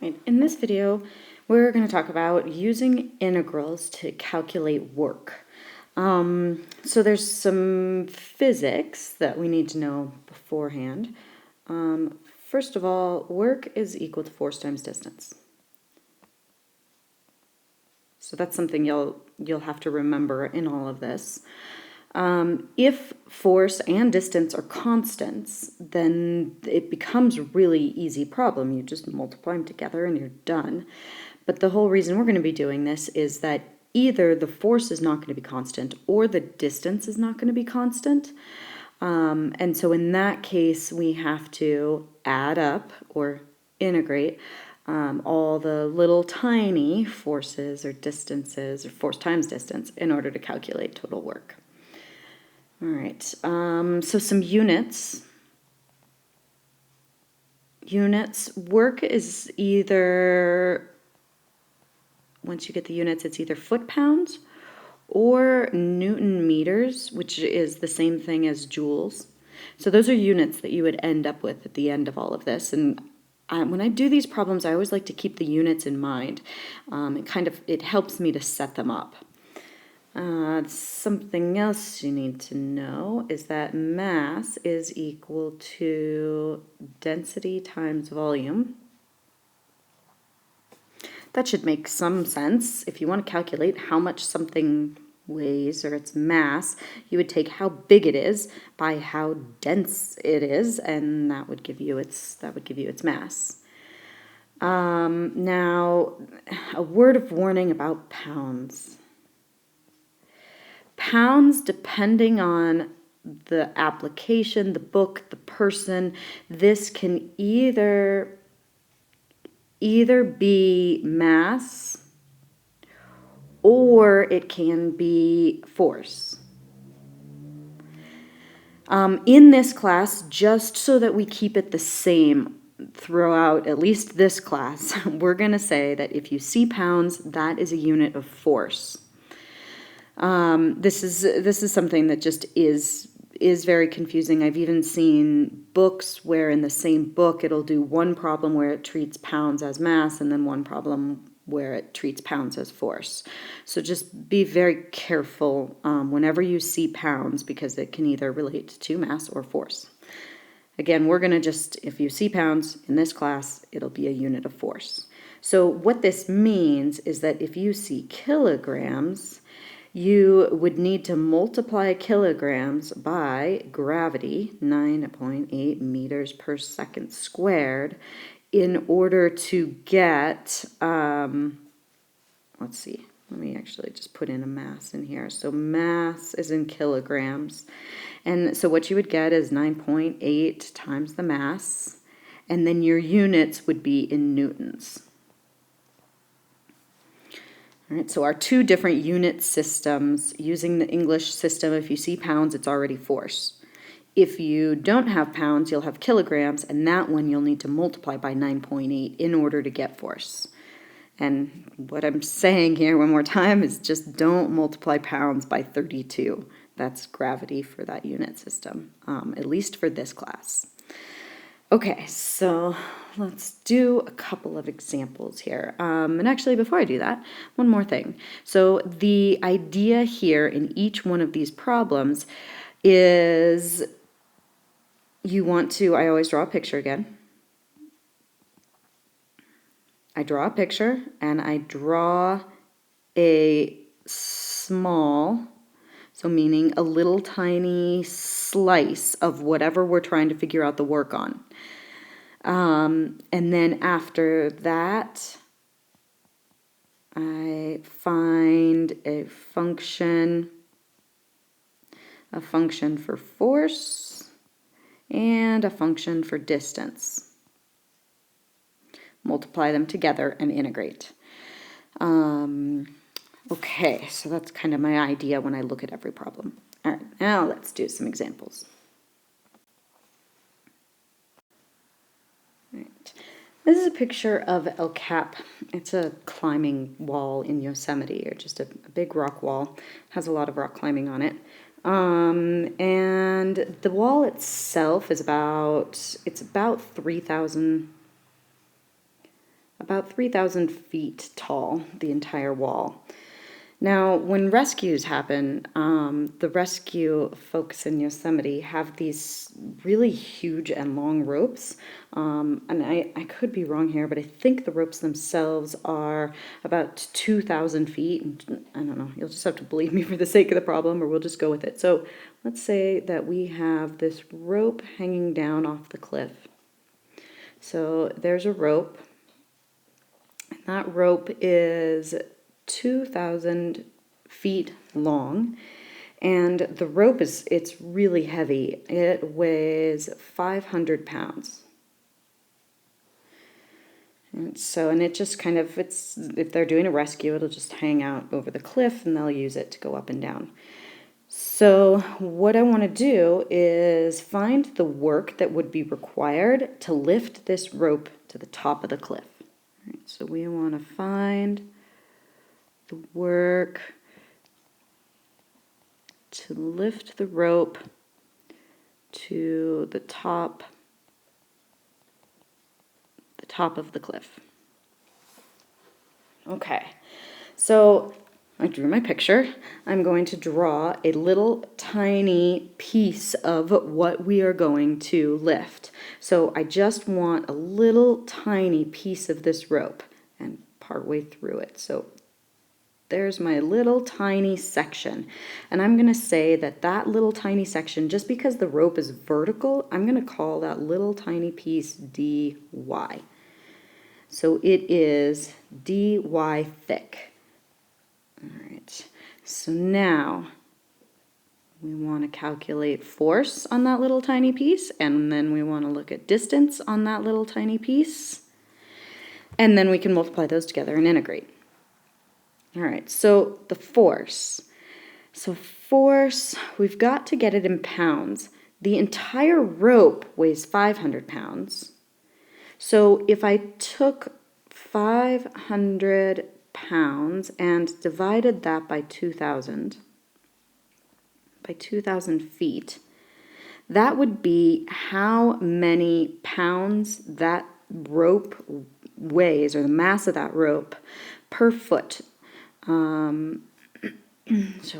Right. In this video, we're going to talk about using integrals to calculate work. So there's some physics that we need to know beforehand. First of all, work is equal to force times distance. So that's something you'll have to remember in all of this. If force and distance are constants, then it becomes a really easy problem. You just multiply them together and you're done. But the whole reason we're going to be doing this is that either the force is not going to be constant or the distance is not going to be constant. And so in that case, we have to add up or integrate all the little tiny forces or distances, or force times distance, in order to calculate total work. All right, so some units. Work is either, once you get the units, it's either foot-pounds or Newton meters, which is the same thing as joules. So those are units that you would end up with at the end of all of this. And when I do these problems, I always like to keep the units in mind. It helps me to set them up. Something else you need to know is that mass is equal to density times volume. That should make some sense. If you want to calculate how much something weighs or its mass, you would take how big it is by how dense it is, and that would give you its mass. Now, a word of warning about pounds. Pounds, depending on the application, the book, the person, this can either be mass or it can be force. In this class, just so that we keep it the same throughout at least this class, we're going to say that if you see pounds, that is a unit of force. This is something that just is very confusing. I've even seen books where in the same book it'll do one problem where it treats pounds as mass and then one problem where it treats pounds as force. So just be very careful whenever you see pounds, because it can either relate to mass or force. Again, we're going to if you see pounds in this class, it'll be a unit of force. So what this means is that if you see kilograms, you would need to multiply kilograms by gravity, 9.8 meters per second squared, in order to get, let's see, let me actually just put in a mass in here. So mass is in kilograms. And so what you would get is 9.8 times the mass, and then your units would be in newtons. All right, so our two different unit systems, using the English system, if you see pounds, it's already force. If you don't have pounds, you'll have kilograms, and that one you'll need to multiply by 9.8 in order to get force. And what I'm saying here one more time is just don't multiply pounds by 32. That's gravity for that unit system, at least for this class. Okay, so let's do a couple of examples here. And actually, before I do that, one more thing. So the idea here in each one of these problems is you want to, I always draw a picture again. I draw a picture and I draw a small, so meaning a little tiny slice of whatever we're trying to figure out the work on. And then after that, I find a function for force and a function for distance. Multiply them together and integrate. Okay, so that's kind of my idea when I look at every problem. All right, now let's do some examples. All right. This is a picture of El Cap. It's a climbing wall in Yosemite, or just a big rock wall. It has a lot of rock climbing on it. And the wall itself is about 3,000 about 3,000 feet tall, the entire wall. Now, when rescues happen, the rescue folks in Yosemite have these really huge and long ropes. And I could be wrong here, but I think the ropes themselves are about 2,000 feet. I don't know, you'll just have to believe me for the sake of the problem, or we'll just go with it. So let's say that we have this rope hanging down off the cliff. So there's a rope. That rope is 2,000 feet long, and the rope it's really heavy. It weighs 500 pounds. And it just kind of, if they're doing a rescue, it'll just hang out over the cliff and they'll use it to go up and down. So what I want to do is find the work that would be required to lift this rope to the top of the cliff. All right, so we want to find the work to lift the rope to the top of the cliff. Okay, so I drew my picture. I'm going to draw a little tiny piece of what we are going to lift. So I just want a little tiny piece of this rope and partway through it. So there's my little tiny section. And I'm going to say that that little tiny section, just because the rope is vertical, I'm going to call that little tiny piece dy. So it is dy thick. All right, so now we want to calculate force on that little tiny piece, and then we want to look at distance on that little tiny piece, and then we can multiply those together and integrate. All right, so the force. So force, we've got to get it in pounds. The entire rope weighs 500 pounds. So if I took 500 pounds and divided that by 2,000 feet, that would be how many pounds that rope weighs, or the mass of that rope per foot. So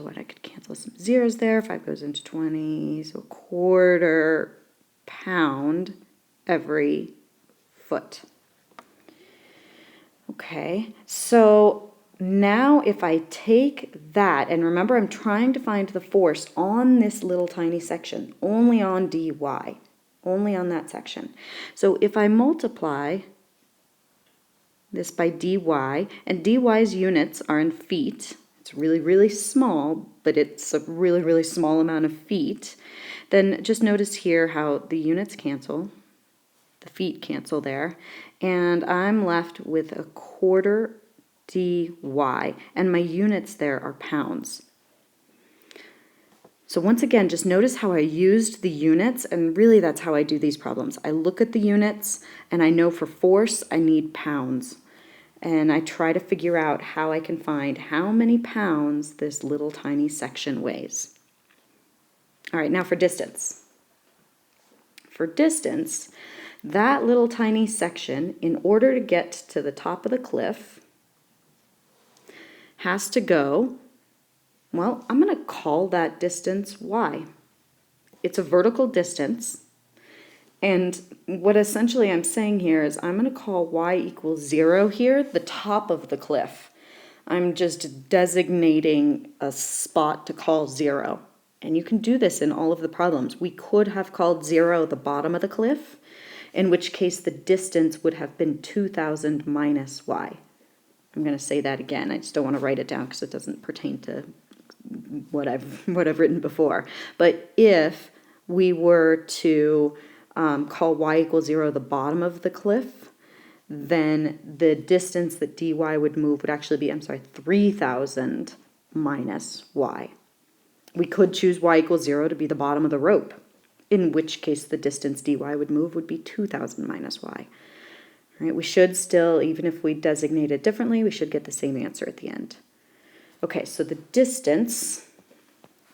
what, I could cancel some zeros there. 5 goes into 20, so a quarter pound every foot. Okay, so now if I take that, and remember I'm trying to find the force on this little tiny section, only on dy, only on that section. So if I multiply this by dy, and dy's units are in feet, it's really, really small, but it's a really, really small amount of feet, then just notice here how the units cancel, the feet cancel there, and I'm left with a quarter dy, and my units there are pounds. So once again, just notice how I used the units, and really that's how I do these problems. I look at the units, and I know for force I need pounds, and I try to figure out how I can find how many pounds this little tiny section weighs. All right, now for distance. For distance, that little tiny section, in order to get to the top of the cliff, has to go, well, I'm going to call that distance y. It's a vertical distance, and what essentially I'm saying here is I'm going to call y equals 0 here, the top of the cliff. I'm just designating a spot to call 0. And you can do this in all of the problems. We could have called 0 the bottom of the cliff, in which case the distance would have been 2,000 minus y. I'm going to say that again. I just don't want to write it down because it doesn't pertain to what I've written before. But if we were to call y equals 0 the bottom of the cliff, then the distance that dy would move would actually be, 3,000 minus y. We could choose y equals 0 to be the bottom of the rope, in which case the distance dy would move would be 2,000 minus y. All right, we should still, even if we designate it differently, we should get the same answer at the end. Okay, so the distance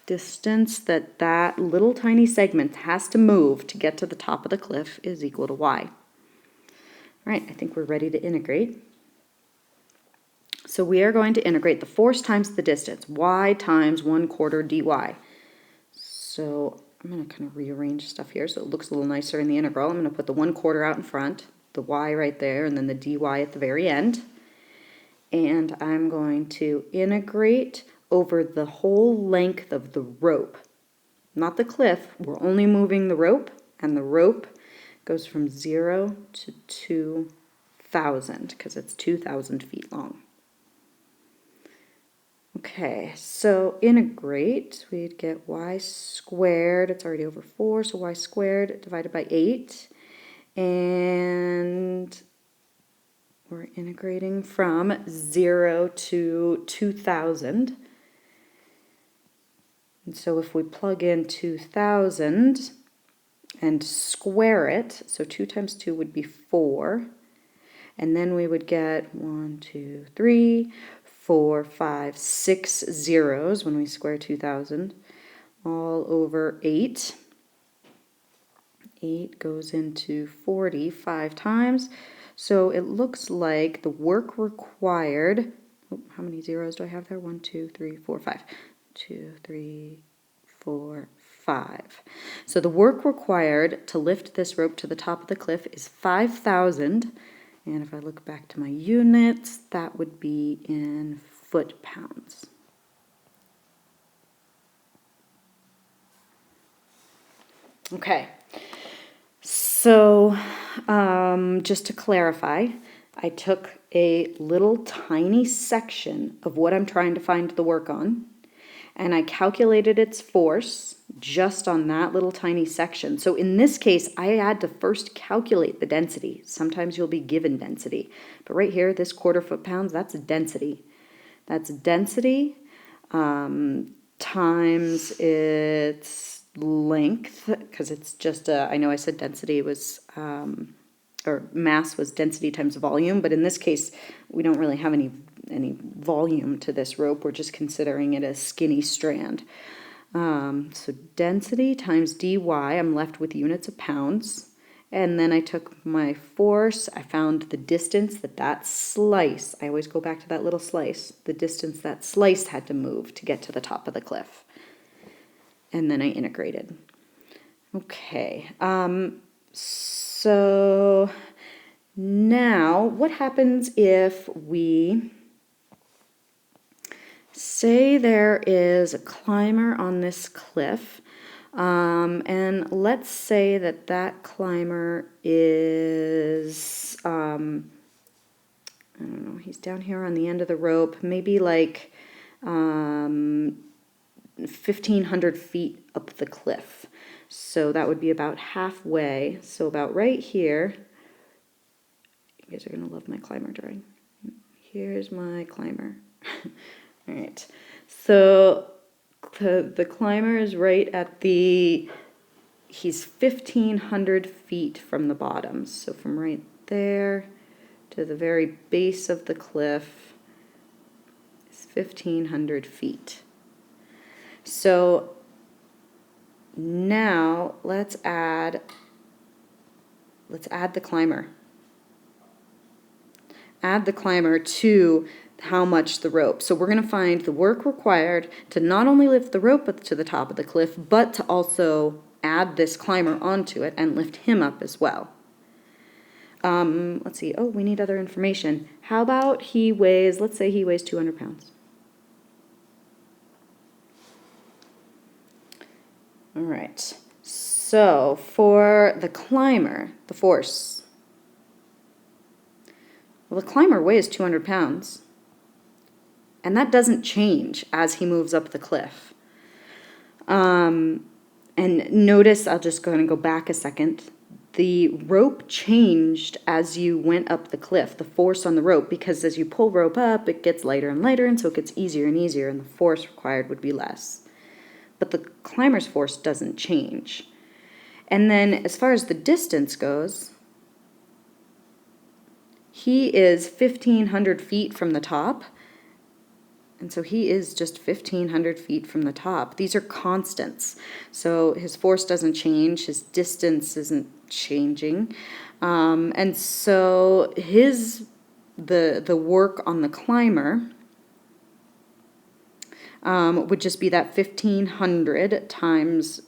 that little tiny segment has to move to get to the top of the cliff is equal to y. All right, I think we're ready to integrate. So we are going to integrate the force times the distance, y times 1/4 dy. So I'm going to kind of rearrange stuff here so it looks a little nicer in the integral. I'm going to put the 1/4 out in front, the y right there, and then the dy at the very end. And I'm going to integrate over the whole length of the rope. Not the cliff, we're only moving the rope, and the rope goes from 0 to 2,000 because it's 2,000 feet long. Okay, so integrate, we'd get y squared, it's already over 4, so y squared divided by 8. And we're integrating from 0 to 2,000. And so if we plug in 2,000 and square it, so 2 times 2 would be 4. And then we would get 1, 2, 3, 4, 5, 6 zeros when we square 2,000, all over 8. 8 goes into 40 5 times. So it looks like the work required, how many zeros do I have there? 1, 2, 3, 4, 5. 2, 3, 4, 5. So the work required to lift this rope to the top of the cliff is 5,000. And if I look back to my units, that would be in foot-pounds. Okay, so just to clarify, I took a little tiny section of what I'm trying to find the work on, and I calculated its force just on that little tiny section. So in this case, I had to first calculate the density. Sometimes you'll be given density. But right here, this 1/4 foot-pounds, that's density. That's density times its length, because it's just I know I said density was, or mass was density times volume, but in this case, we don't really have any volume to this rope. We're just considering it a skinny strand. So density times dy, I'm left with units of pounds. And then I took my force, I found the distance that slice, I always go back to that little slice, the distance that slice had to move to get to the top of the cliff. And then I integrated. Okay, so now what happens if we say there is a climber on this cliff, and let's say that climber is, I don't know, he's down here on the end of the rope, maybe like 1,500 feet up the cliff. So that would be about halfway. So about right here, you guys are going to love my climber drawing. Here's my climber. All right, so the climber is right at he's 1,500 feet from the bottom. So from right there to the very base of the cliff is 1,500 feet. So now let's add the climber. Add the climber to how much the rope. So we're going to find the work required to not only lift the rope up to the top of the cliff, but to also add this climber onto it and lift him up as well. Let's see. Oh, we need other information. How about he weighs, let's say he weighs 200 pounds. All right. So for the climber, the force. Well, the climber weighs 200 pounds. And that doesn't change as he moves up the cliff. And notice, I'll just go back a second. The rope changed as you went up the cliff, the force on the rope, because as you pull rope up, it gets lighter and lighter, and so it gets easier and easier, and the force required would be less. But the climber's force doesn't change. And then as far as the distance goes, he is 1,500 feet from the top, And so he is just 1,500 feet from the top. These are constants. So his force doesn't change, his distance isn't changing. And so the work on the climber would just be that 1,500 times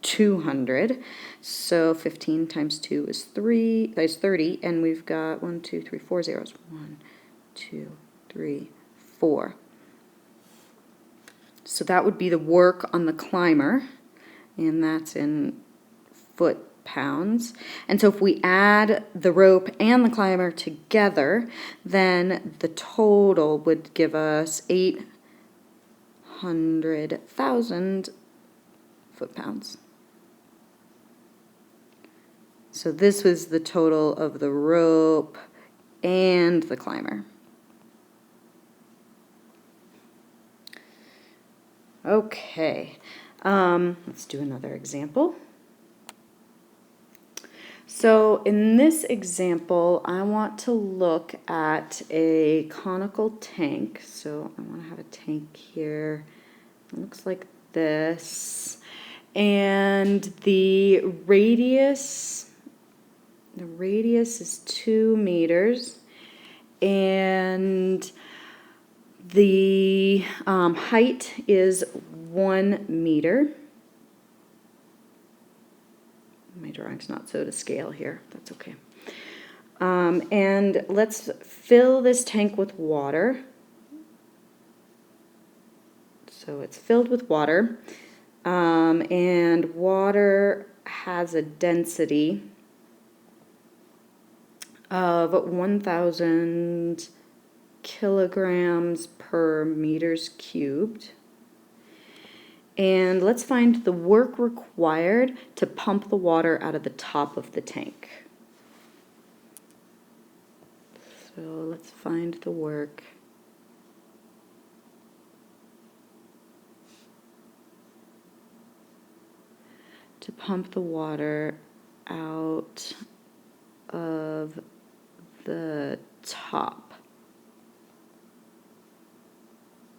200. So 15 times 2 is 30, and we've got 1, 2, 3, 4 zeros. 1, 2, 3, 4. So that would be the work on the climber, and that's in foot-pounds. And so if we add the rope and the climber together, then the total would give us 800,000 foot-pounds. So this was the total of the rope and the climber. Okay, let's do another example. So in this example, I want to look at a conical tank. So I want to have a tank here. It looks like this. And the radius is 2 meters. And the height is 1 meter. My drawing's not so to scale here. That's okay. And let's fill this tank with water. So it's filled with water. And water has a density of 1,000 kilograms per meters cubed. And let's find the work required to pump the water out of the top of the tank. So let's find the work. To pump the water out of the top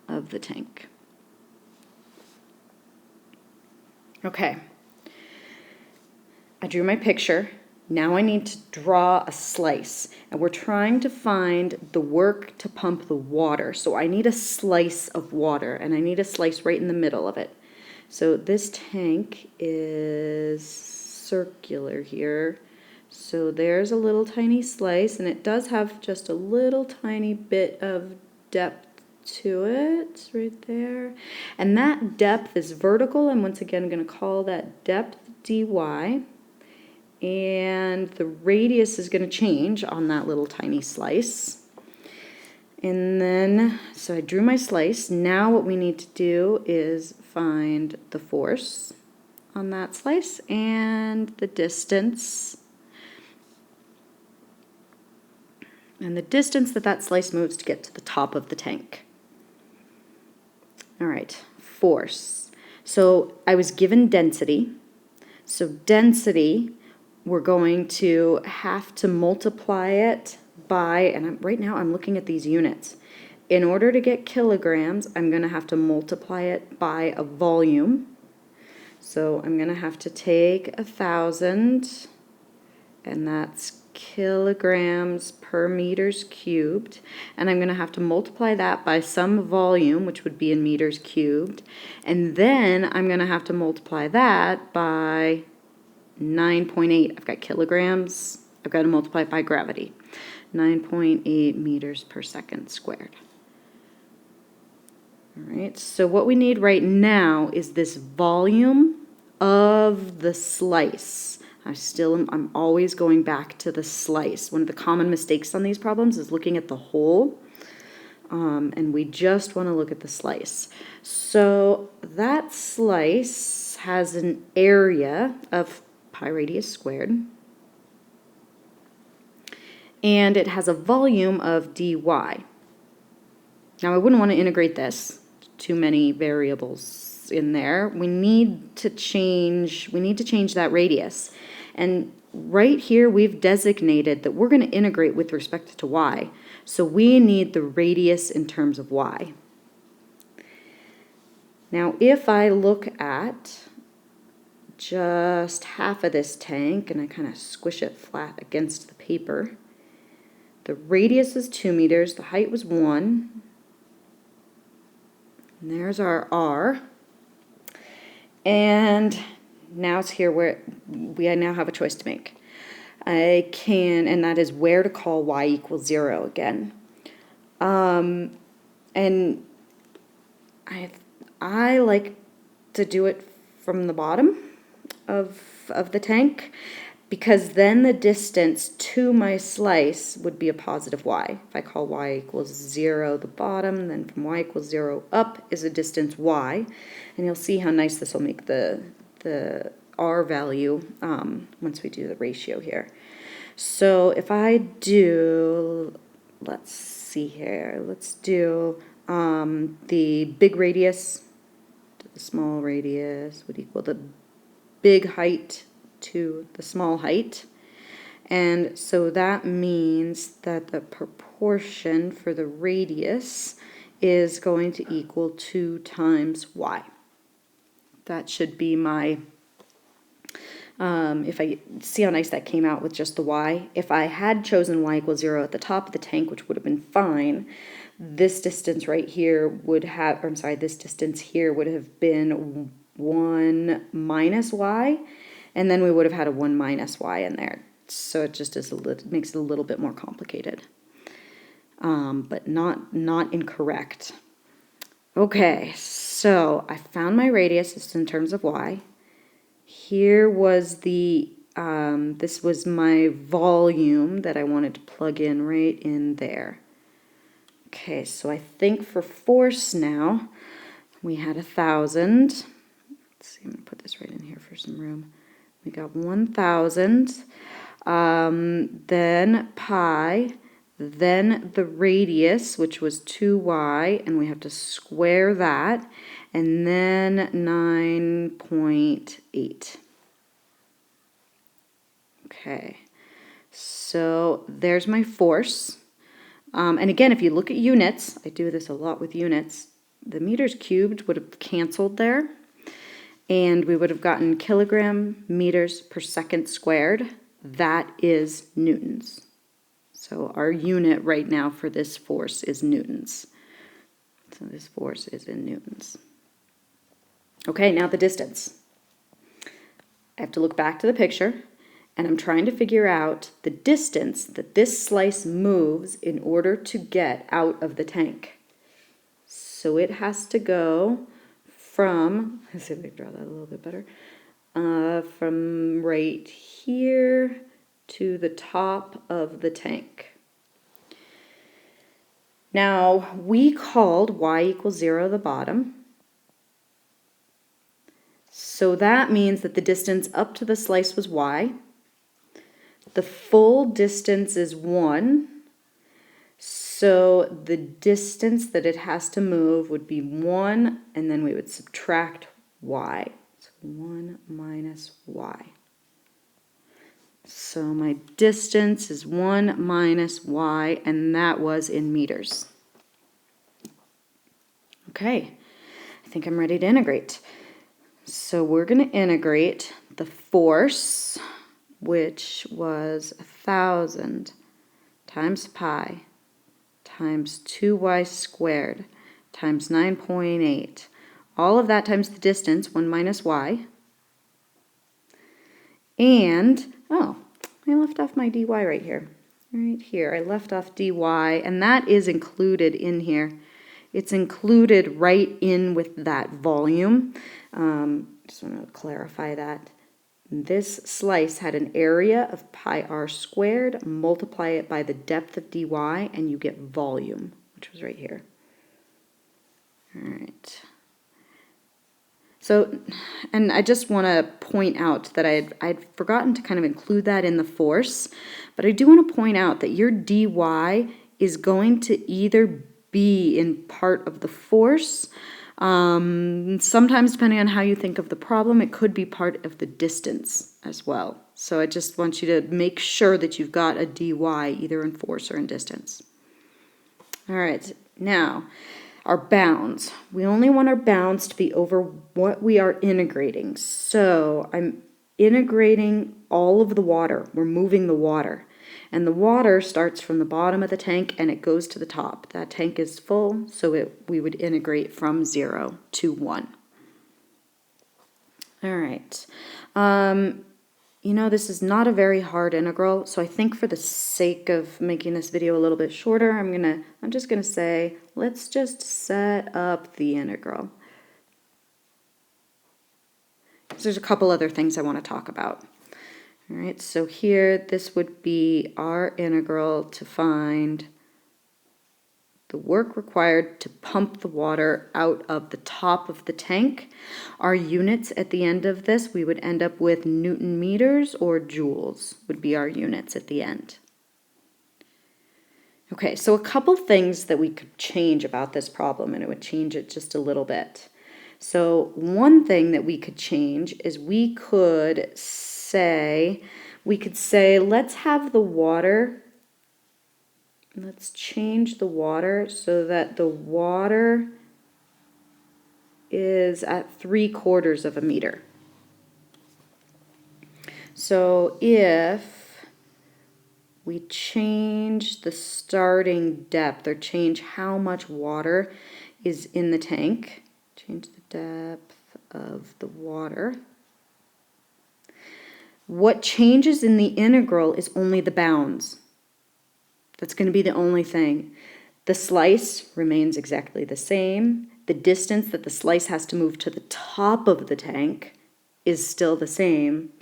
of the tank. Okay, I drew my picture. Now I need to draw a slice, and we're trying to find the work to pump the water. So I need a slice of water, and I need a slice right in the middle of it. So this tank is circular here. So there's a little tiny slice, and it does have just a little tiny bit of depth to it right there. And that depth is vertical. I'm once again going to call that depth dy. And the radius is going to change on that little tiny slice. And then, so I drew my slice. Now what we need to do is find the force on that slice and the distance. And the distance that that slice moves to get to the top of the tank. All right, force. So I was given density. So density, we're going to have to multiply it by, and right now I'm looking at these units. In order to get kilograms, I'm going to have to multiply it by a volume. So I'm going to have to take 1,000, and that's kilograms per meters cubed, and I'm going to have to multiply that by some volume, which would be in meters cubed, and then I'm going to have to multiply that by 9.8. I've got kilograms. I've got to multiply it by gravity. 9.8 meters per second squared. All right, so what we need right now is this volume of the slice. I'm always going back to the slice. One of the common mistakes on these problems is looking at the whole, and we just want to look at the slice. So that slice has an area of pi radius squared, and it has a volume of dy. Now I wouldn't want to integrate this. Too many variables in there. We need to change that radius. And right here we've designated that we're going to integrate with respect to y. So we need the radius in terms of y. Now, if I look at just half of this tank and I kind of squish it flat against the paper, the radius is 2 meters, the height was 1, and there's our R. And now it's here where we now have a choice to make. I can, and that is where to call y equals 0 again. And I like to do it from the bottom of the tank, because then the distance to my slice would be a positive y. If I call y equals 0 the bottom, then from y equals 0 up is a distance y. And you'll see how nice this will make the r value once we do the ratio here. So if I do, let's see here, let's do the big radius to the small radius would equal the big height to the small height. And so that means that the proportion for the radius is going to equal 2 times y. That should be my, if I see how nice that came out with just the y. If I had chosen y equals 0 at the top of the tank, which would have been fine, this distance right here would have, or I'm sorry, this distance here would have been 1 minus y, and then we would have had a 1 minus y in there. So it just is makes it a little bit more complicated, but not incorrect. Okay, so I found my radius just in terms of y. Here was the this was my volume that I wanted to plug in right in there. Okay, so I think for force now we had 1,000. Let's see, I'm gonna put this right in here for some room. We got 1,000, then pi, then the radius, which was 2y, and we have to square that, and then 9.8. Okay, so there's my force. And again, if you look at units, I do this a lot with units, the meters cubed would have canceled there, and we would have gotten kilogram meters per second squared. That is newtons. So our unit right now for this force is newtons. So this force is in newtons. Okay, now the distance. I have to look back to the picture, and I'm trying to figure out the distance that this slice moves in order to get out of the tank. So it has to go from, let's see if I can draw that a little bit better, from right here to the top of the tank. Now, we called y equals 0 the bottom. So that means that the distance up to the slice was y. The full distance is 1. So the distance that it has to move would be 1, and then we would subtract y. So 1 minus y. So my distance is 1 minus y, and that was in meters. Okay, I think I'm ready to integrate. So we're going to integrate the force, which was 1,000 times pi times 2y squared times 9.8. All of that times the distance, 1 minus y. And, oh, I left off my dy right here. Right here, I left off dy, and that is included in here. It's included right in with that volume. Just want to clarify that. This slice had an area of pi r squared, multiply it by the depth of dy, and you get volume, which was right here. All right. So, and I just want to point out that I'd forgotten to kind of include that in the force, but I do want to point out that your dy is going to either be in part of the force. Sometimes, depending on how you think of the problem, it could be part of the distance as well. So I just want you to make sure that you've got a dy either in force or in distance. All right, now Our bounds. We only want our bounds to be over what we are integrating. So I'm integrating all of the water. We're moving the water. And the water starts from the bottom of the tank and it goes to the top. That tank is full, so we would integrate from 0 to 1. All right. You know, this is not a very hard integral, so I think for the sake of making this video a little bit shorter, I'm just gonna say, let's just set up the integral. So there's a couple other things I want to talk about. All right, so here, this would be our integral to find the work required to pump the water out of the top of the tank. Our units at the end of this, we would end up with Newton meters or joules would be our units at the end. Okay, so a couple things that we could change about this problem, and it would change it just a little bit. So one thing that we could change is we could say, let's have the water. Let's change the water so that the water is at 3/4 of a meter. So if we change the starting depth or change how much water is in the tank, change the depth of the water, what changes in the integral is only the bounds. That's going to be the only thing. The slice remains exactly the same. The distance that the slice has to move to the top of the tank is still the same.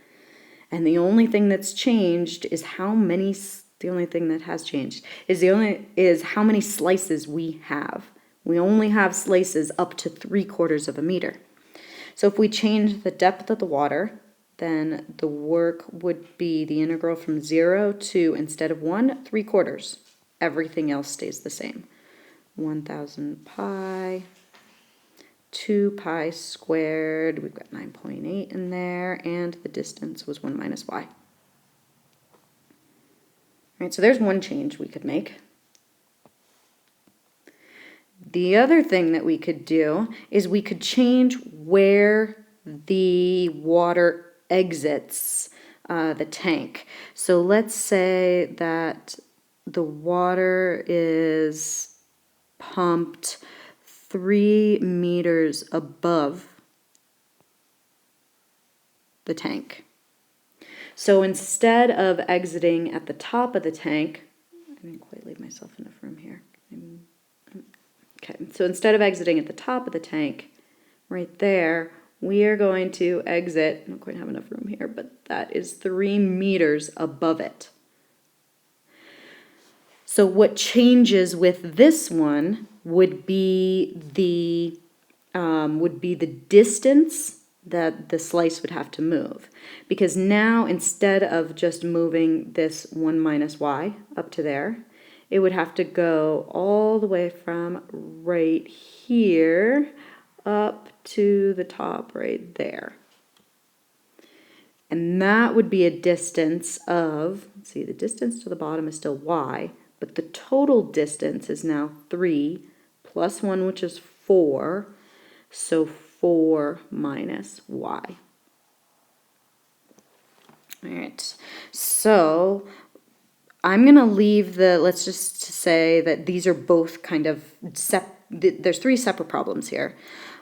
And the only thing that's changed is how many slices we have. We only have slices up to 3/4 of a meter. So if we change the depth of the water, then the work would be the integral from 0 to, instead of 1, 3/4. Everything else stays the same. 1,000 pi, 2 pi squared, we've got 9.8 in there, and the distance was 1 minus y. All right, so there's one change we could make. The other thing that we could do is we could change where the water exits the tank. So let's say that the water is pumped 3 meters above the tank. So instead of exiting at the top of the tank, I didn't quite leave myself enough room here. Okay, so instead of exiting at the top of the tank, right there, we are going to exit, I don't quite have enough room here, but that is 3 meters above it. So what changes with this one would be the distance that the slice would have to move. Because now, instead of just moving this 1 minus y up to there, it would have to go all the way from right here up to the top right there. And that would be a distance of, let's see, the distance to the bottom is still y, but the total distance is now 3 plus 1, which is 4, so 4 minus y. All right, so I'm going to leave let's just say that these are both kind of, there's 3 separate problems here.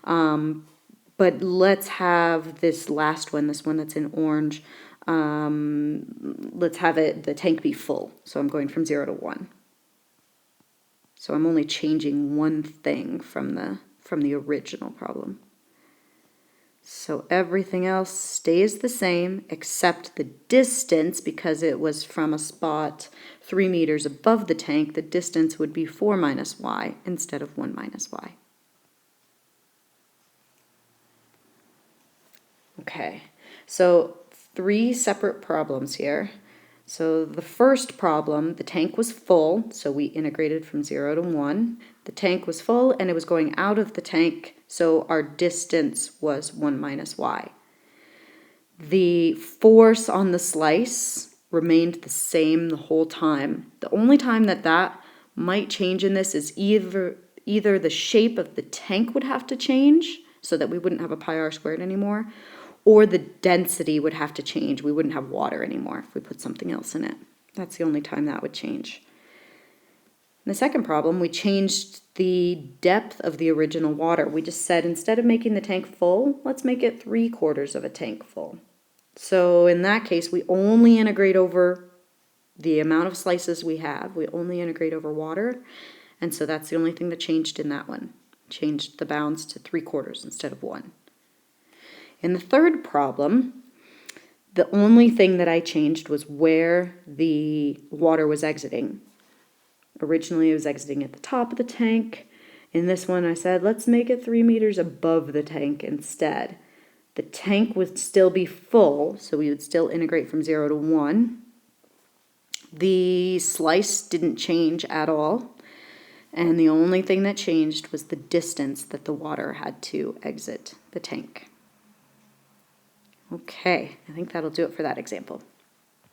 But let's have this last one, this one that's in orange, let's have the tank be full. So I'm going from 0 to 1. So I'm only changing one thing from the original problem. So everything else stays the same except the distance, because it was from a spot 3 meters above the tank, the distance would be 4 minus y instead of 1 minus y. Okay, so 3 separate problems here. So the first problem, the tank was full, so we integrated from 0 to 1. The tank was full and it was going out of the tank, so our distance was 1 minus y. The force on the slice remained the same the whole time. The only time that might change in this is either either the shape of the tank would have to change so that we wouldn't have a pi r squared anymore, or the density would have to change. We wouldn't have water anymore if we put something else in it. That's the only time that would change. In the second problem, we changed the depth of the original water. We just said instead of making the tank full, let's make it 3/4 of a tank full. So in that case, we only integrate over the amount of slices we have. We only integrate over water. And so that's the only thing that changed in that one. Changed the bounds to 3/4 instead of 1. In the third problem, the only thing that I changed was where the water was exiting. Originally it was exiting at the top of the tank. In this one I said, let's make it 3 meters above the tank instead. The tank would still be full, so we would still integrate from 0 to 1. The slice didn't change at all. And the only thing that changed was the distance that the water had to exit the tank. Okay, I think that'll do it for that example.